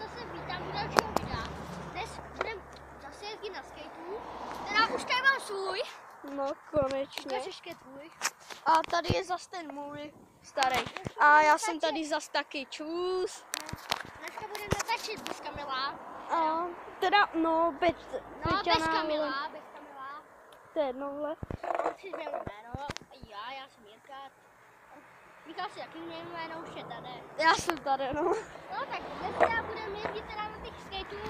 zase vítám u dalšího videa. Dnes budeme zase jezdit na skateu. Teda už tady mám svůj. No, konečně. Ukaž ještě tvůj. A tady je zas ten můj starý. A já jsem tady zas taky. Čus. Dneska budeme natáčet bez Kamila. A teda, no, bez Kamila. To je jednohle. Si změnu jméno. Já jsem Jirka. Říkal si, jaký měl jméno, už je tady. Já jsem tady, no. No tak dneska budeme jezdit teda na těch skateů.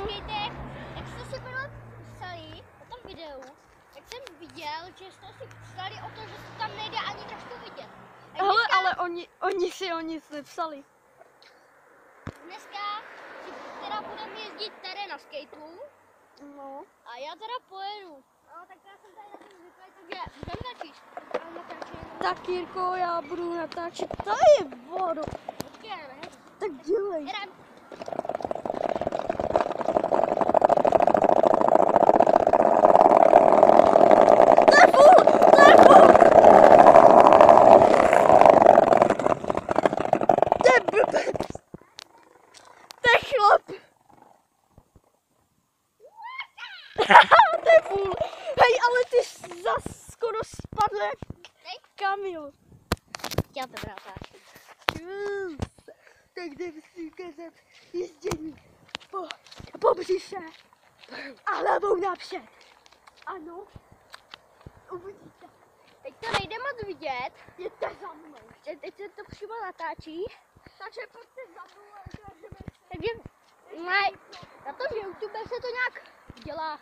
Skatech, jak jste si bylo psali o tom videu, tak jsem viděl, že jste si psali o to, že se tam nejde ani trošku vidět. Hele, ale oni si o nic nepsali. Dneska si teda budeme jezdit tady na skateu. No. A já teda pojedu. No tak já jsem tady na tom zvyklý, takže budeme načíst. Tak Jirko, já budu natáčet. Tady je vodu. Počkej, ne? Tak dělej. Jdem. To je full! To je full! To je blbec! To je chlap! To je full! Hej, ale ty jsi zas skoro spadl jak Kamil. Já to natáčím. Tak jdeme si ukázat jezdění po břiše a hlavou napřed. Ano, uvidíte. Teď to nejde moc vidět. Jděte za mnou. Teď se to přímo natáčí. Takže pojďte za mnou a ukážeme se. Takže na tom YouTube se to nějak dělá.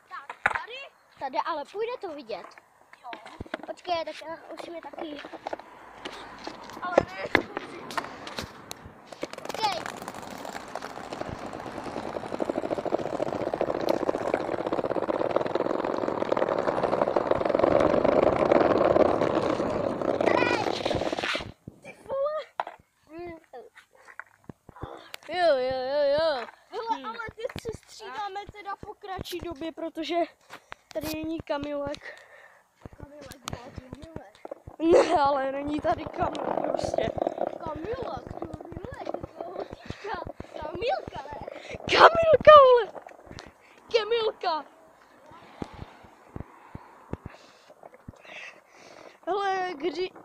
Tak, tady? Tady, ale půjde to vidět. Jo. Počkej, tak já už mi taky. Ale ne, Počkej. Jo. hele, ale teď se střídáme teda po kratší době, protože tady není Kamilek. Kamilek. Ne, ale není tady Kamil prostě. Kamilek, Kamilka, ne? Kamilka, vole! Kamilka! Hele,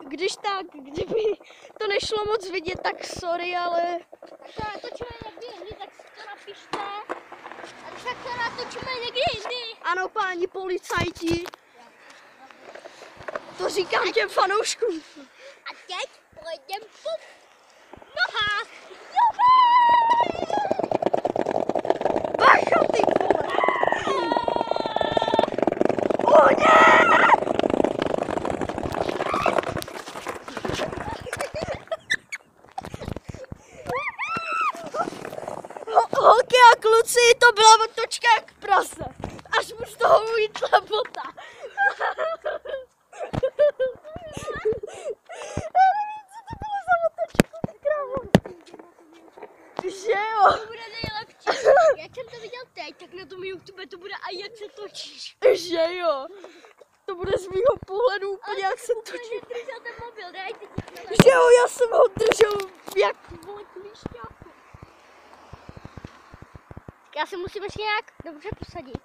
když tak, kdyby to nešlo moc vidět, tak sorry, ale... Tak to natočíme někdy jindy, tak si to napište. A když tak to natočíme někdy jindy. Ano, páni policajti. To říkám těm fanouškům. A teď pojedem po nohách. Bacha, ty vole! O ne! Holky a kluci, to byla otočka jak prase. Až mu z toho vítla bota. Já nevím, co to bylo za otočku, krávo. Že jo? To bude nejlepší. Jak jsem to viděl teď, tak na tom YouTube to bude a jak se točíš. Že jo? To bude z mýho pohledu úplně jak se točí. Ty držel ten mobil, ne? Že jo, já jsem ho držel jak vole klíšťáku. Já se musím ještě nějak dobře posadit.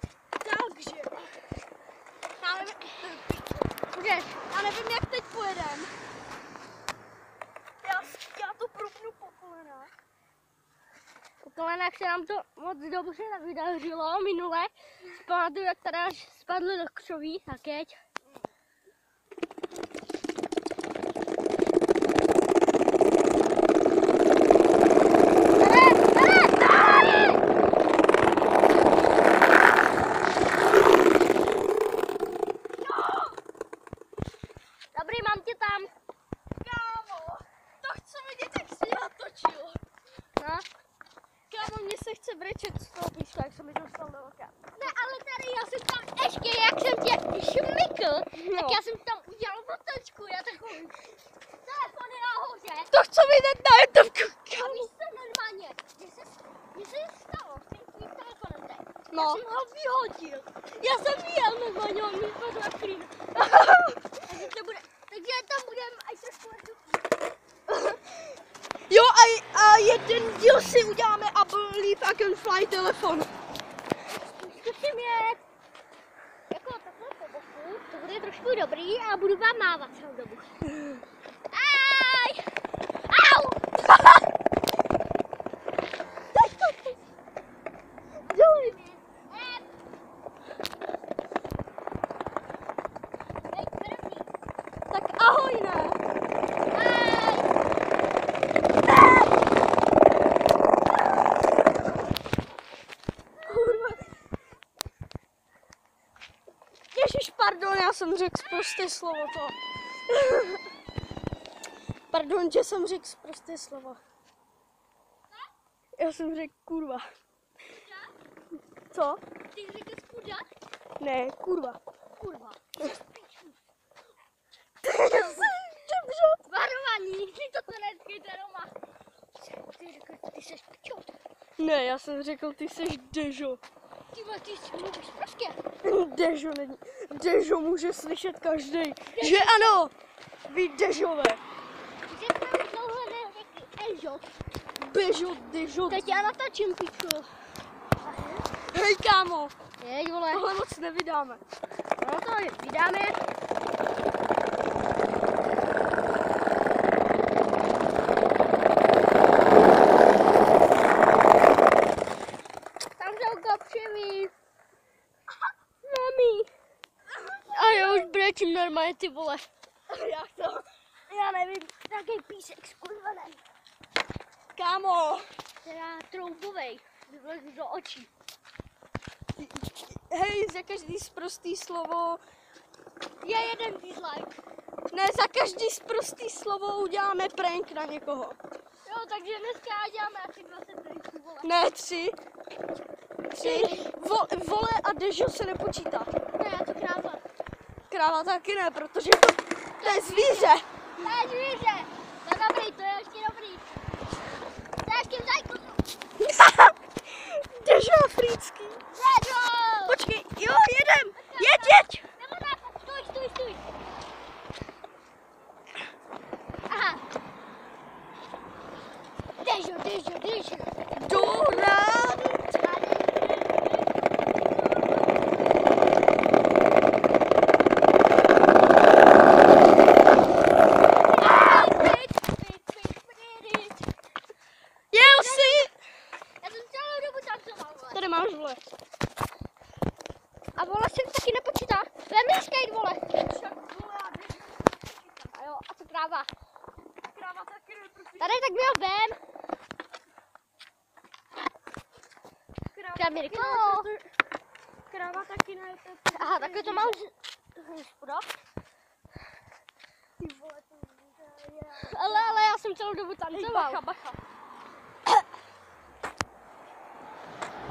Takže. Já nevím, jak teď pojedem. Já to propnu po kolenách. Po kolenách se nám to moc dobře nevydařilo minule. Pamatuju, jak tady až spadly do křoví, tak jeď. Dobrý, mám tě tam. Kámo, to chci vidět, jak jsi natočil. No. Kámo, mně se chce brečet z toho písku, jak jsem mi dostal do oka. Ne, ale tady já jsem tam ještě, jak jsem tě šmykl, tak já jsem tam udělal otočku, já takový telefon je nahoře. To chci vidět na YouTube. A víš co normálně, mně se stalo s tím tvým telefonem teď. No. Já jsem ho vyhodil. Já jsem jel normálně, on mi spadl na klín. Takže tam budeme až trošku Jo, a jeden díl si udělal telefon. Zkusím jet. Jako takhle po boku, to bude trošku dobrý a budu vám mávat celou dobu. Aj! Au! Tak ahoj, ne? Kurva. Ježiš, pardon, já jsem řekl sprosté slovo to. Pardon, že jsem řekl sprosté slovo. Já jsem řekl kurva. Co? Ty řekl skuda? Ne, kurva. Kurva. Dobře. Varování, nikdy to neskejte doma. Ty řekl, ty seš pičot. Ne, já jsem řekl, ty seš Dežo. Ty vole, ty si mluvíš prostě. Dežo není. Dežo může slyšet každý. Že ano? Vy Dežové. Že jsme už dlouho neřekli Ežo. Bežo, Dežo. Teď já natočím, piču. Hej, kámo. Jej, vole. Tohle moc nevydáme. No to vydáme. Tam jsou kopřivý. Mami. A já už brečím normálně, ty vole. Jak to? Já nevím, taký písek skurvený. Kámo. Teda troubovej. Vylez do očí. Hej, za každý sprostý slovo. Je jeden dislike. Ne, za každý sprostý slovo uděláme prank na někoho. Jo, takže dneska děláme asi 20 pranků, vole. Ne, 3. Vole a Dežo se nepočítá. Ne, já to kráva. Kráva taky ne, protože to je zvíře. To je zvíře. To je dobrý, to je ještě dobrý. To je ještě zajku. Dežo africký. Dežo! Počkej, jo, jedem. Jeď. Nebo tak, stůj. Aha. Dežo. Dorant. Jel jsi. Já jsem celou dobu tancoval, vole. Tady máš, vole. A vole se taky nepočítá. Vem mi skate, vole. A jo, a to kráva. Kráva taky nepočítá. Tady tak měl vem. Kráva Kráva taky ne. Aha, takhle to mám spoda. Ty vole, to je. Ale já jsem celou dobu tancoval. Bacha.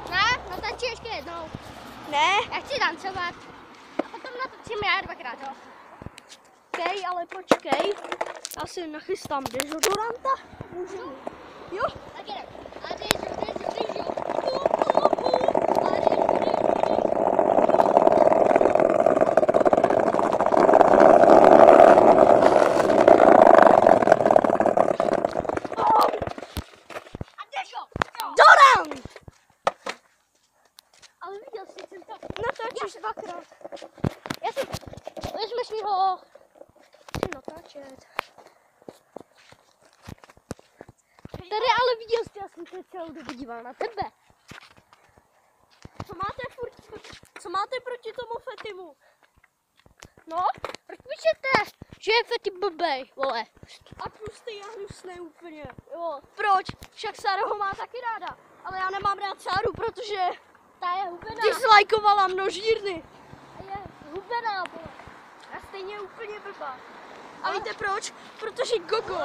Ne, natočí ještě jednou. Ne, Já chci tancovat. A potom natočím já dvakrát, jo. Okej, ale počkej. Já si nachystám dezodoranta. Můžeme. Jo. Tak jdem. A Dežo. Dorant! Ale viděl jsi, jsem to... Natáčíš dvakrát. Já jsem... Vezmeš mi ho. Chci natáčet. Tady ale viděl jsi, já jsem se celou dobu díval na tebe. Co máte proti tomu Fetimu? No, proč píšete, že je Feti blbej, vole? A tlustý a hnusnej úplně. Jo, Proč? Však Sára ho má taky ráda. Ale já nemám rád Sáru, protože ta je hubená. dislajkovala množírny. Je hubená, vole. A stejně úplně blbá. A víte proč? Protože Gogo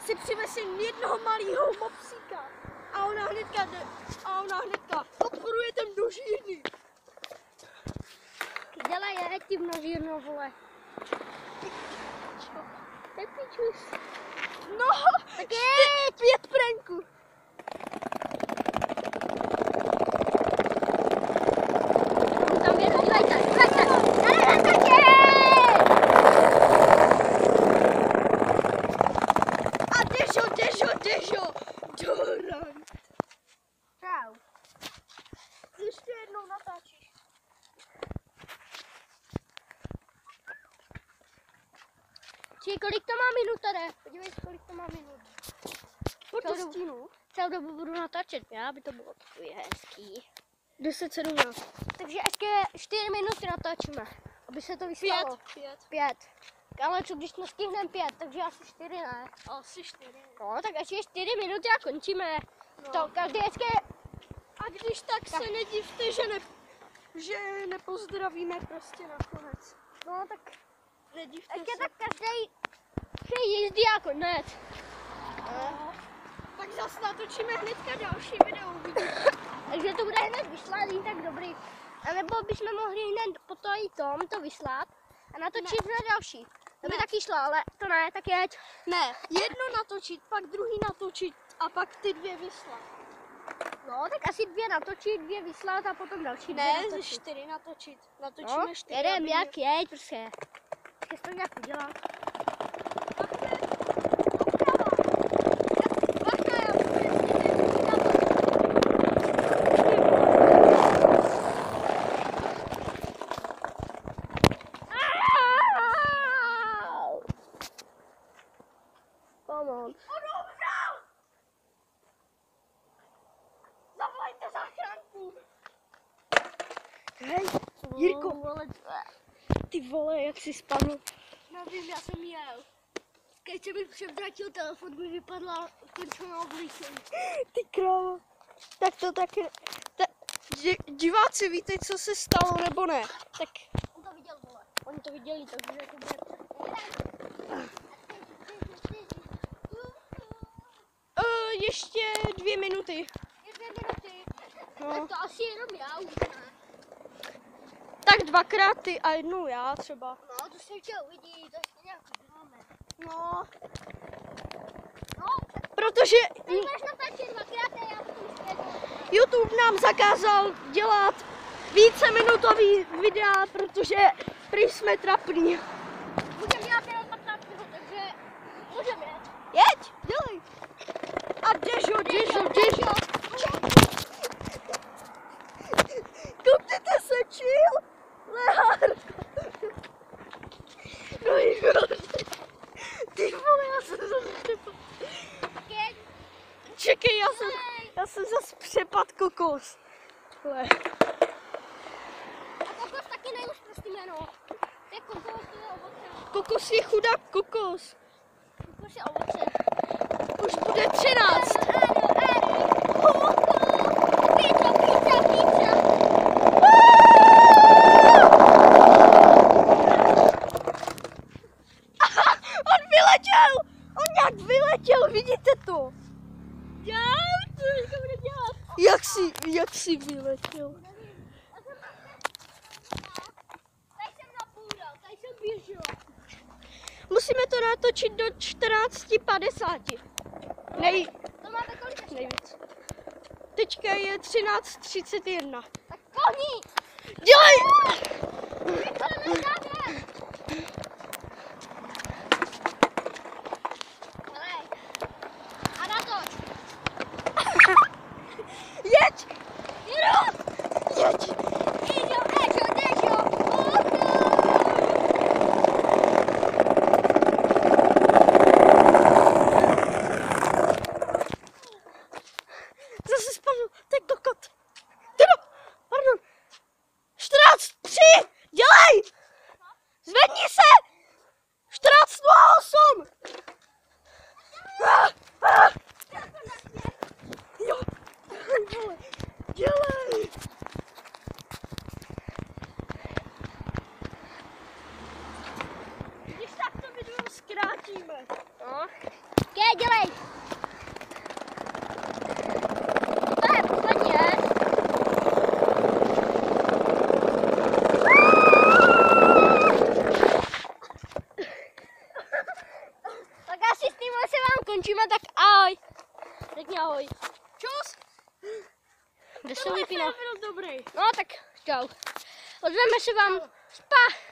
si přivez jen jednoho malého mopsíka. A ona hnedka odporuje ten množírny. Dělej, je ti množírno, vole. Tak pičus. No, Tak 5 pranků. tam je hejte. A Dežo, Dorant. Čau. ještě jednou natáčíš. Či kolik to má minut tady? Podívej se, kolik to má minut. Po stínu. Celou dobu budu natáčet, já, aby to bylo takový hezký. 10:17. Takže ještě 4 minuty natáčíme, aby se to vyslalo. 5. Ale co když nestihneme 5, takže asi 4 ne. Asi 4. No, tak ještě 4 minuty a končíme. No. To každý ještě... A když tak se nedivte, že nepozdravíme prostě nakonec. No, tak Nedivte ještě se. tak každý jízdí a konec. No. Tak zase natočíme hnedka další video, uvidíte. Takže to bude hned vyslaný, tak dobrý. A nebo bychom mohli hned po to i to vyslat a natočit hned další. To by Ne. taky šlo, ale to ne, tak jeď. Ne, jedno natočit, pak druhý natočit a pak ty 2 vyslat. No, tak asi 2 natočit, 2 vyslat a potom další 2 Ne, ze natočit. 4 natočit. Natočíme No, 4. jedem, aby jak jeď, prostě. Chci to nějak udělat. Pomoc. Zavolejte záchranku. Hej, Jirko. vole, Ty vole, jak jsi spadl. nevím, já jsem jel. Když jsem mi převrátil telefon, mi vypadla končená obličej. Ty krávo. Tak to taky... Diváci, víte, co se stalo, nebo ne? Tak On to viděl, vole. Oni to viděli, takže to bude... ještě 2 minuty. Je 2 minuty. No. Tak to asi jenom já už ne. Tak 2krát ty a jednou já třeba. No, to se ještě uvidí, to ještě nějak uděláme. No, No, protože ty budeš natáčet 2krát a já potom zpět. YouTube nám zakázal dělat víceminutový videa, protože prý jsme trapný. Můžeme dělat jenom 15 minut, takže můžeme jet. Jeď, dělej. A Dežo. Koukněte se, chill. Lehár. No jo. Ty vole, já jsem zase přepad. Jeď. Čekej, já jsem zase přepad kokos. Hle. A kokos taky nejúž prostě jméno. To je kokos, to je ovoce. Kokos je chudák kokos. Kokos je ovoce. Už bude 13. Pizza. On vyletěl! On nějak vyletěl, vidíte to? Co teďka bude dělat? Jak jsi vyletěl? Tady jsem napůjdal, tady jsem běžel. Musíme to natočit do 14:50. To máte kolik ještě? Nejvíc. Teďka je 13:31. Tak pohni! Dělej! Rychle nezdáme! Hele. A natoč! Jeď! Jedu! Jeď! Dežo! Zase spadl, ten kokot. Pardon. 14:03! Dělej! Zvedni se! 14:08! Jo. Dělej! Když tak to video zkrátíme. No. Dělej! To je poslední, ne? Tak asi s tím se vám končíme, tak ahoj. Řekni ahoj. Čus! Kde se vypíná? Byl dobrý. No tak čau. Ozveme se vám. Spa.